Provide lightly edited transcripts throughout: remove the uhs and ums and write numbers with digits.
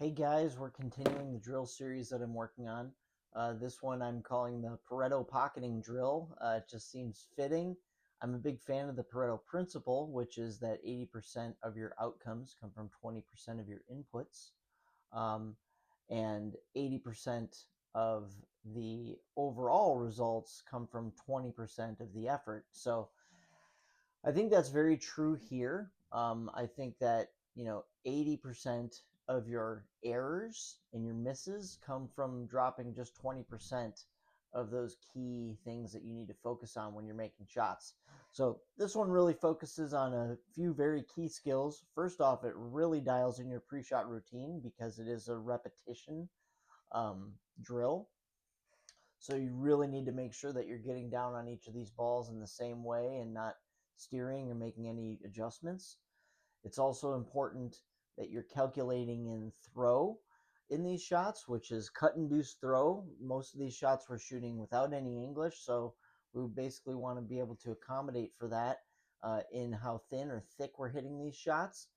Hey guys, we're continuing the drill series that I'm working on. This one I'm calling the Pareto Pocketing drill. It just seems fitting. I'm a big fan of the Pareto principle, which is that 80% of your outcomes come from 20% of your inputs, and 80% of the overall results come from 20% of the effort. So I think that's very true here. I think that 80% of your errors and your misses come from dropping just 20% of those key things that you need to focus on when you're making shots. So this one really focuses on a few very key skills. First off, it really dials in your pre-shot routine because it is a repetition drill. So you really need to make sure that you're getting down on each of these balls in the same way and not steering or making any adjustments. It's also important that you're calculating in throw in these shots, which is cut induced throw. Most of these shots we're shooting without any English, so we basically want to be able to accommodate for that in how thin or thick we're hitting these shots,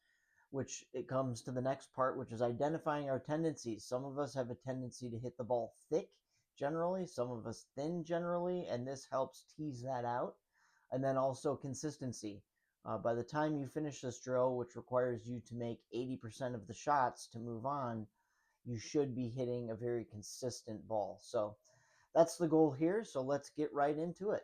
which it comes to the next part, which is identifying our tendencies. Some of us have a tendency to hit the ball thick generally, some of us thin generally, and this helps tease that out. And then also consistency. By the time you finish this drill, which requires you to make 80% of the shots to move on, you should be hitting a very consistent ball. So that's the goal here. So let's get right into it.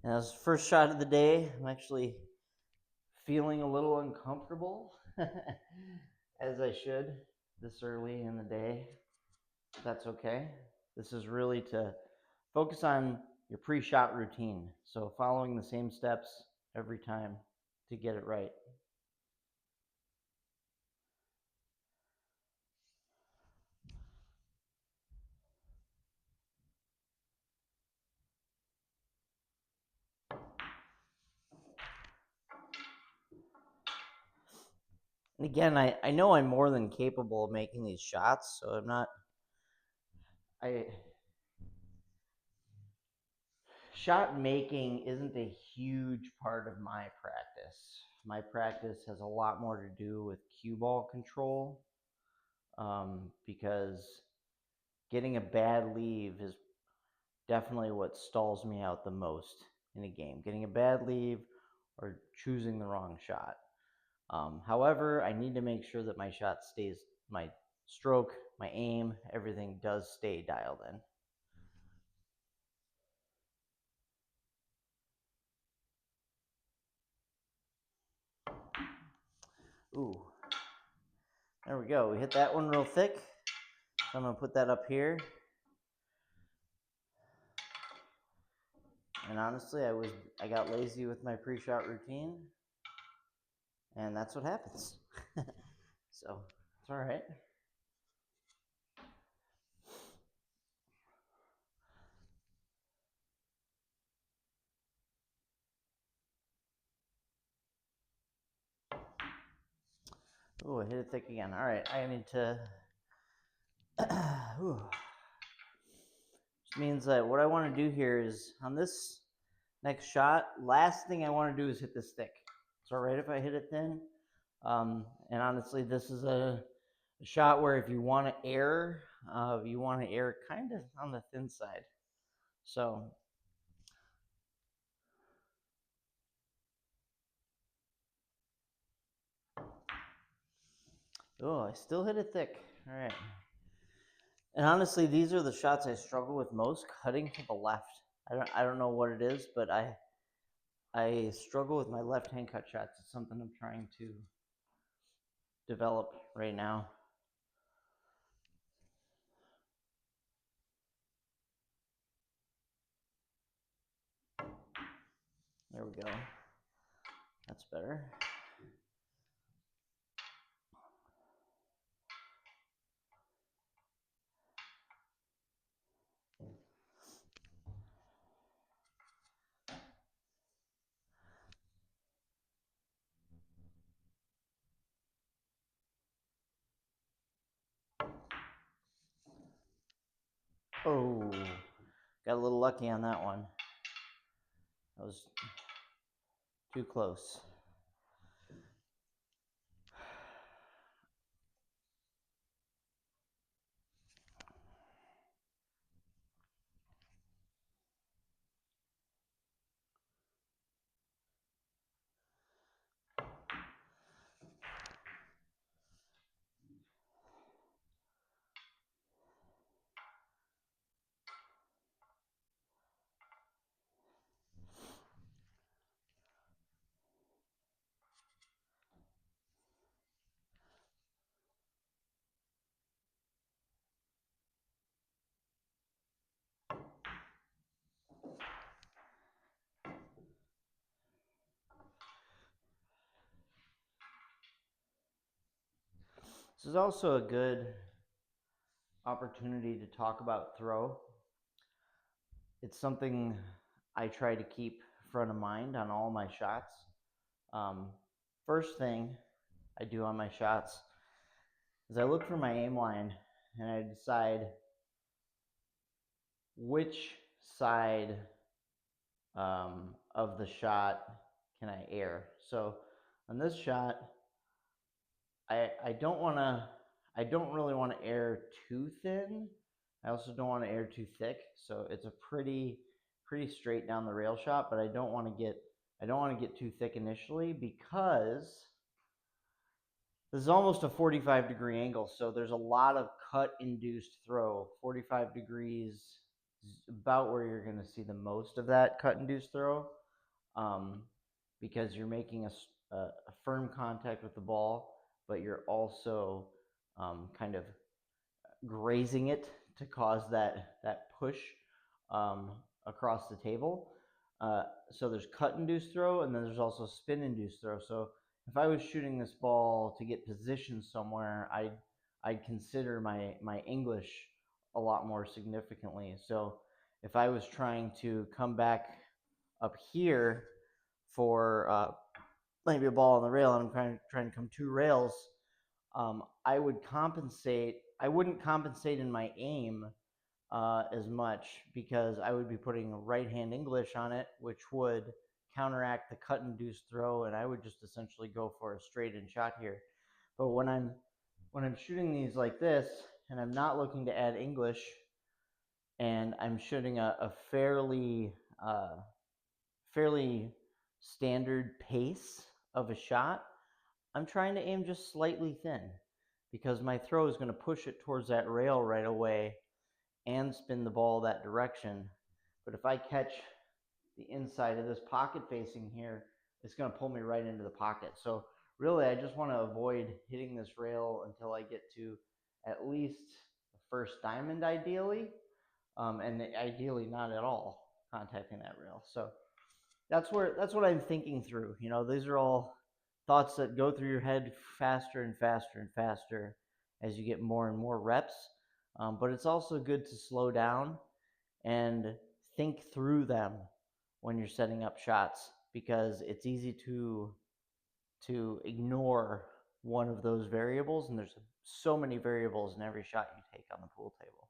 Now, this first shot of the day, I'm actually feeling a little uncomfortable, as I should this early in the day. That's okay. This is really to focus on your pre-shot routine. So following the same steps every time to get it right. And again, I know I'm more than capable of making these shots, so shot making isn't a huge part of my practice. My practice has a lot more to do with cue ball control, because getting a bad leave is definitely what stalls me out the most in a game. Getting a bad leave or choosing the wrong shot. However, I need to make sure that my shot stays, my stroke, my aim, everything does stay dialed in. Ooh, there we go. We hit that one real thick. So I'm gonna put that up here. And honestly, I got lazy with my pre-shot routine, and that's what happens. So it's all right. Oh, I hit it thick again. All right, I need to. Which means that what I want to do here is on this next shot, last thing I want to do is hit this thick. It's all right if I hit it thin. And honestly, this is a shot where if you want to err kind of on the thin side. So oh, I still hit it thick. All right. And honestly, these are the shots I struggle with most, cutting to the left. I don't know what it is, but I struggle with my left hand cut shots. It's something I'm trying to develop right now. There we go. That's better. Oh, got a little lucky on that one. That was too close. This is also a good opportunity to talk about throw. It's something I try to keep front of mind on all my shots. First thing I do on my shots is I look for my aim line and I decide which side of the shot can I air. So on this shot, I don't really want to air too thin. I also don't want to air too thick. So it's a pretty straight down the rail shot, but I don't want to get too thick initially because this is almost a 45-degree angle. So there's a lot of cut induced throw. 45 degrees is about where you're going to see the most of that cut induced throw. Because you're making a firm contact with the ball, but you're also kind of grazing it to cause that push across the table. So there's cut induced throw, and then there's also spin induced throw. So if I was shooting this ball to get positioned somewhere, I'd consider my English a lot more significantly. So if I was trying to come back up here for maybe a ball on the rail and I'm trying to come 2 rails, I would compensate. I wouldn't compensate in my aim as much because I would be putting right hand English on it, which would counteract the cut induced throw, and I would just essentially go for a straight in shot here. But when I'm shooting these like this and I'm not looking to add English and I'm shooting a fairly standard pace of a shot, I'm trying to aim just slightly thin because my throw is going to push it towards that rail right away and spin the ball that direction. But if I catch the inside of this pocket facing here, it's going to pull me right into the pocket. So really, I just want to avoid hitting this rail until I get to at least the first diamond, ideally, and ideally not at all contacting that rail. So that's what I'm thinking through. You know, these are all thoughts that go through your head faster and faster and faster as you get more and more reps. But it's also good to slow down and think through them when you're setting up shots because it's easy to ignore one of those variables, and there's so many variables in every shot you take on the pool table.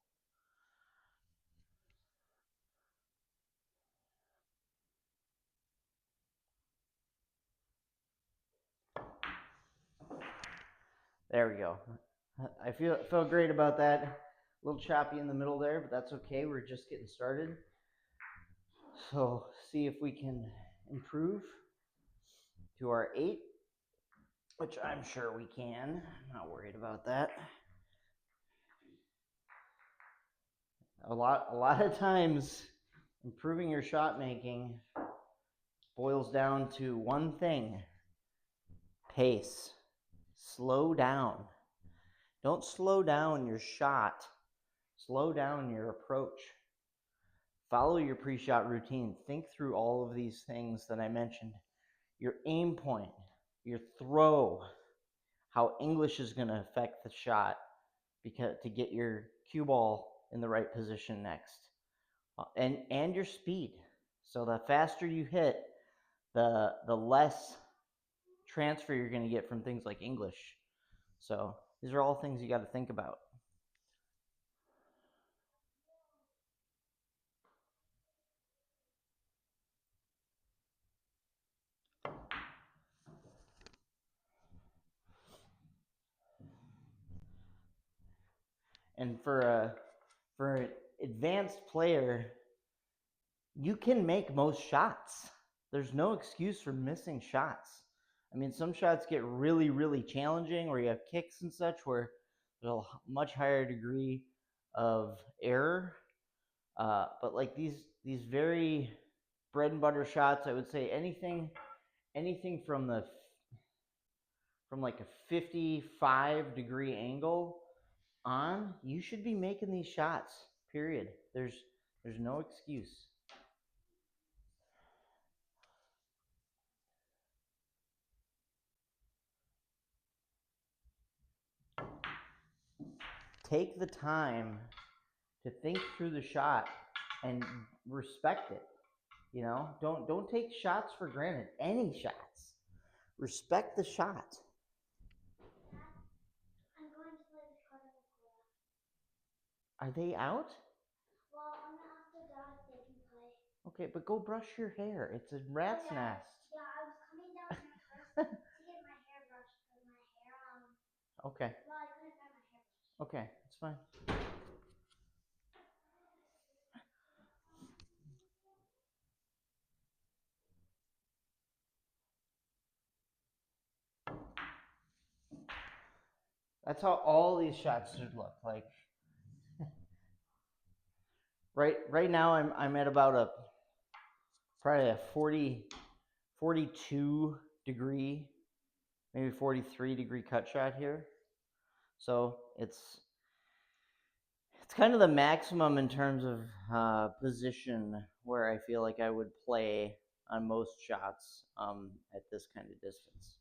There we go. I feel great about that. A little choppy in the middle there, but that's okay. We're just getting started. So see if we can improve to our 8, which I'm sure we can. I'm not worried about that. A lot of times improving your shot making boils down to one thing: pace. Slow down. Don't slow down your shot. Slow down your approach. Follow your pre-shot routine. Think through all of these things that I mentioned. Your aim point, your throw, how English is going to affect the shot because to get your cue ball in the right position next. And your speed. So the faster you hit, the less transfer you're going to get from things like English. So these are all things you got to think about. And for an advanced player, you can make most shots. There's no excuse for missing shots. I mean, some shots get really, really challenging where you have kicks and such where there's a much higher degree of error. But like these very bread and butter shots, I would say anything from like a 55-degree angle on, you should be making these shots. Period. There's no excuse. Take the time to think through the shot and respect it. You know, don't take shots for granted. Any shots. Respect the shot. I'm going to play the card. Are they out? Well, I'm gonna ask the dad if they can play. Okay, but go brush your hair. It's a rat's nest. Yeah, I was coming down here first to get my hair brushed because my hair Okay. Well, I couldn't find my hairbrush. Okay, it's fine. That's how all these shots should look like. Right now I'm at about probably a 42 degree, maybe 43 degree cut shot here. So it's kind of the maximum in terms of position where I feel like I would play on most shots at this kind of distance.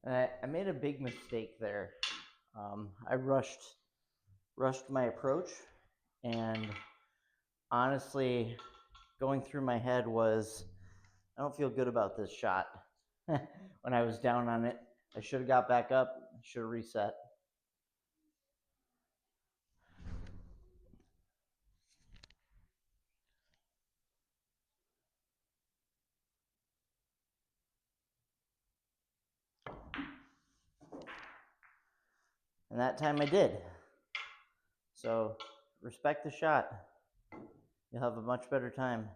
I made a big mistake there. I rushed my approach, and honestly, going through my head was, I don't feel good about this shot. When I was down on it, I should have got back up, should have reset. And that time I did. So respect the shot. You'll have a much better time.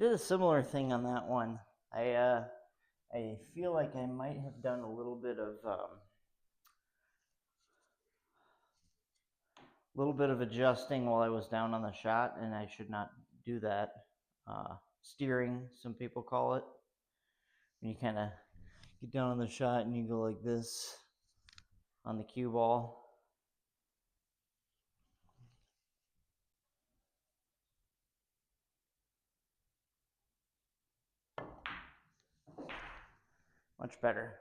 Did a similar thing on that one. I feel like I might have done a little bit of adjusting while I was down on the shot, and I should not do that. Steering, some people call it. When you kind of get down on the shot and you go like this on the cue ball. Much better.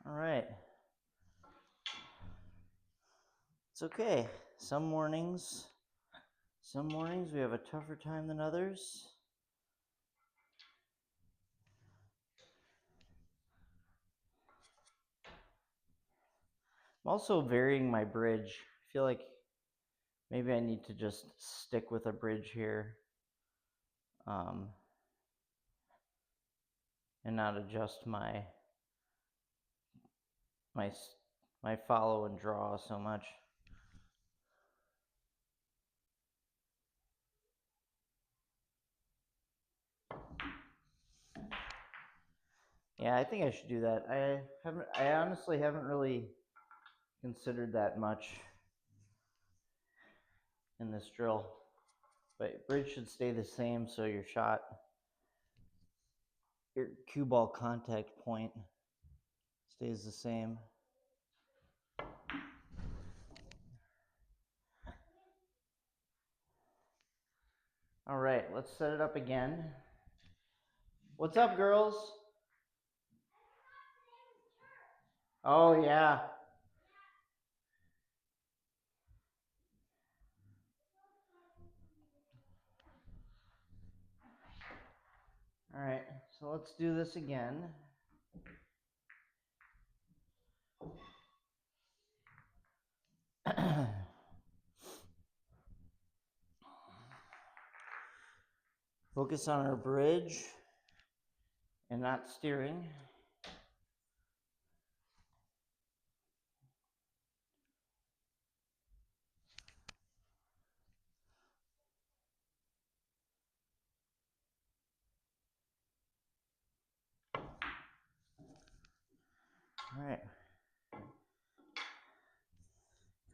All right. It's okay. Some mornings we have a tougher time than others. I'm also varying my bridge. I feel like maybe I need to just stick with a bridge here and not adjust my follow and draw so much. Yeah, I think I should do that. I honestly haven't really considered that much in this drill. But bridge should stay the same, so your shot, your cue ball contact point stays the same. All right, let's set it up again. What's up, girls? Oh, yeah. All right, so let's do this again. Focus on our bridge and not steering. All right.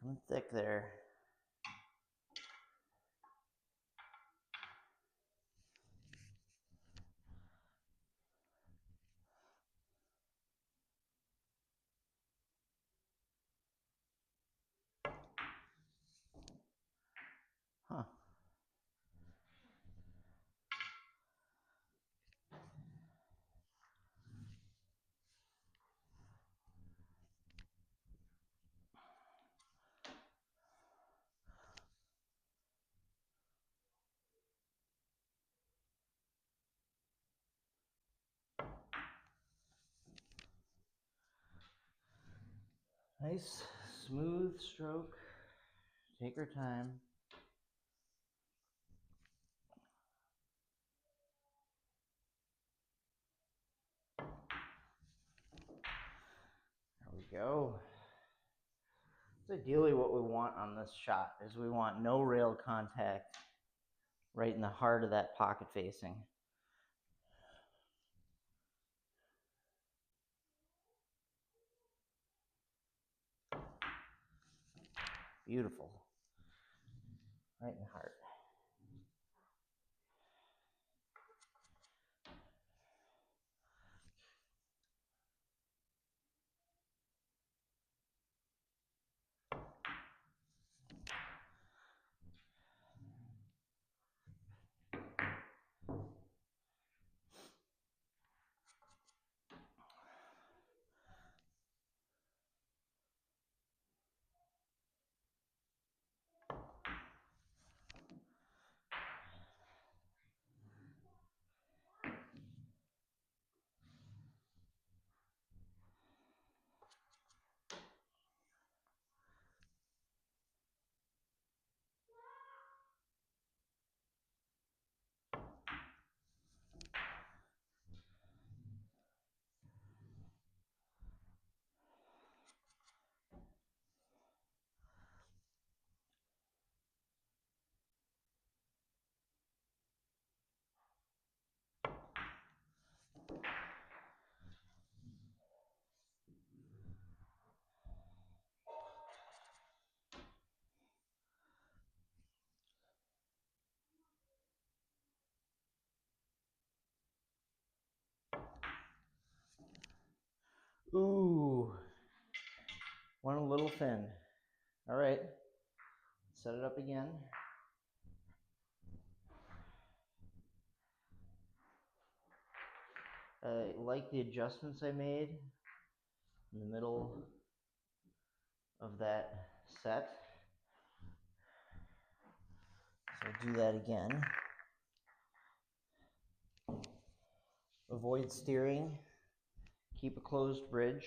Coming thick there. Huh. Nice, smooth stroke. Take your time. There we go. That's ideally what we want on this shot, is we want no rail contact right in the heart of that pocket facing. Beautiful. Right in the heart. Ooh, went a little thin. All right, set it up again. I like the adjustments I made in the middle of that set. So I'll do that again. Avoid steering. Keep a closed bridge.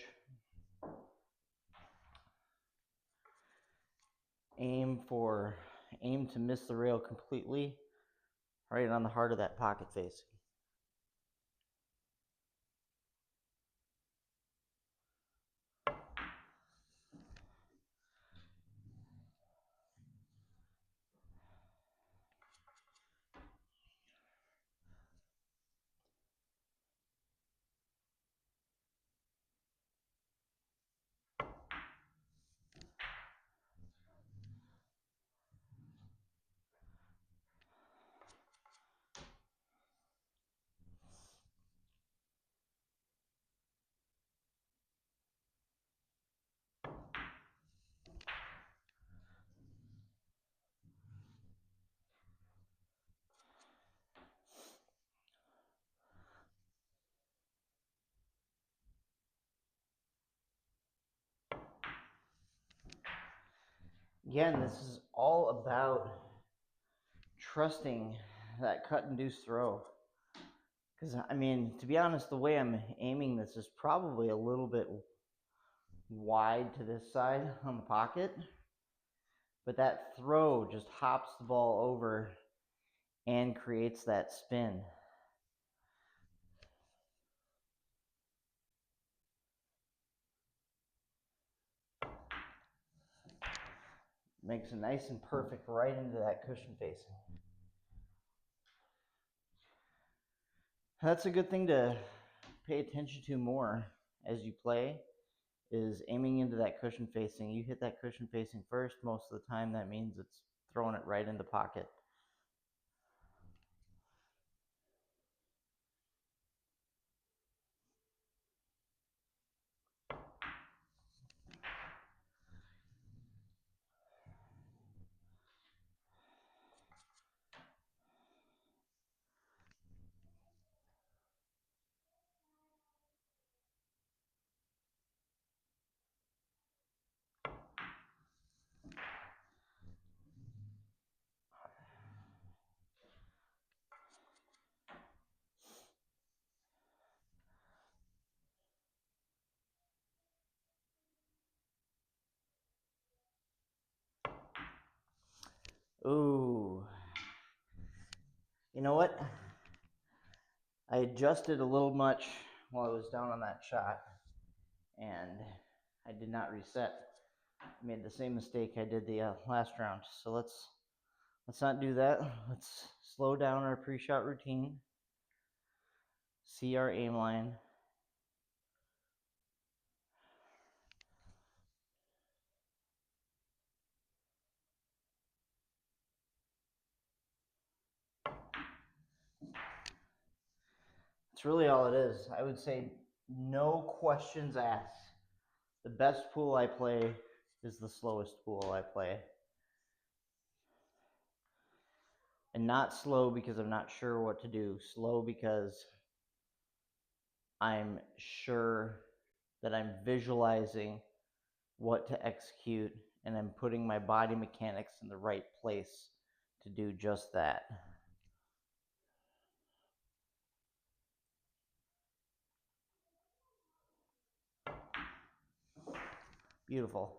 Aim to miss the rail completely, right on the heart of that pocket face. Again, this is all about trusting that cut induced throw. Because, I mean, to be honest, the way I'm aiming this is probably a little bit wide to this side on the pocket. But that throw just hops the ball over and creates that spin. Makes it nice and perfect right into that cushion facing. That's a good thing to pay attention to more as you play, is aiming into that cushion facing. You hit that cushion facing first, most of the time that means it's throwing it right in the pocket. Ooh. You know what? I adjusted a little much while I was down on that shot, and I did not reset. I made the same mistake I did the last round. So let's not do that. Let's slow down our pre-shot routine. See our aim line. It's really all it is. I would say no questions asked. The best pool I play is the slowest pool I play. And not slow because I'm not sure what to do. Slow because I'm sure that I'm visualizing what to execute and I'm putting my body mechanics in the right place to do just that. Beautiful.